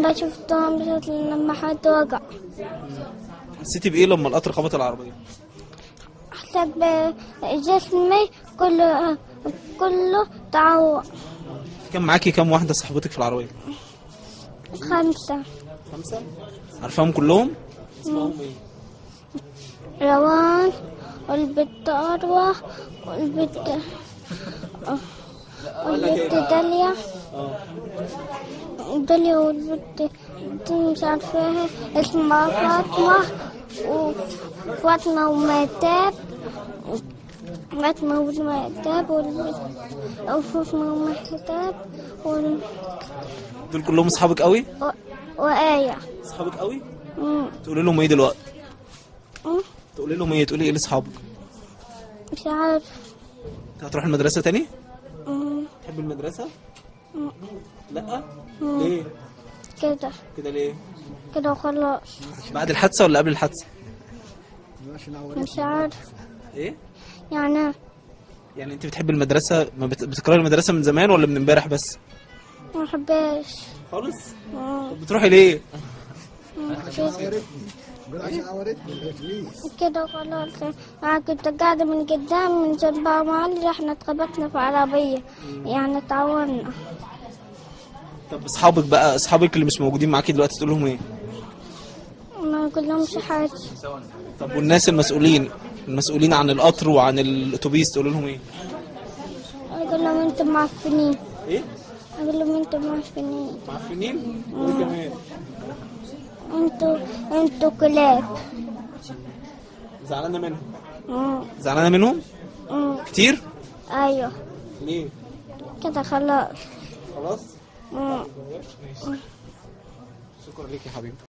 ولا شفتهم بس لما حد وقع. حسيتي بايه لما القطر خبط العربيه؟ حسيت بجسمي كله تعور. كان معاكي كام واحده صاحبتك في العربيه؟ 5. 5؟ عارفاهم كلهم؟ اسمهم ايه؟ روان والبت أروى والبت داليا. داليا والبت مش عارفاها اسمها فاطمة، وفاطمة ومهتاب. فاطمة ومهتاب والبت فاطمة ومهتاب دول كلهم اصحابك قوي؟ وآية. اصحابك قوي؟ تقولي لهم ايه دلوقتي؟ تقولي لهم ايه؟ تقولي ايه لاصحابك؟ مش عارف. هتروح المدرسة تاني؟ تحب المدرسة؟ لا؟ ليه؟ كده كده ليه؟ كده وخلاص. بعد الحادثة ولا قبل الحادثة؟ مش عارف. ايه؟ يعني انت بتحب المدرسة، ما بتكرهي المدرسة من زمان ولا من امبارح بس؟ ما بحبهاش خالص؟ طب بتروحي ليه؟ كده وخلاص. أنا كنت قاعدة من قدام من جنبها معلي، احنا اتخبطنا في عربية يعني تعورنا. طب اصحابك بقى، اصحابك اللي مش موجودين معاكي دلوقتي تقول لهم ايه؟ ما نقول لهمش حاجة. طب والناس المسؤولين عن القطر وعن الاتوبيس تقول لهم ايه؟ أقول لهم انتم معفنين. ايه؟ أقول لهم انتم معفنين. معفنين؟ وايه كمان؟ انتوا كلاب. زعلانة منهم؟ زعلانة منهم؟ كتير؟ ايوه. ليه؟ كده خلاص. خلاص؟ شكرا ليك يا حبيبي.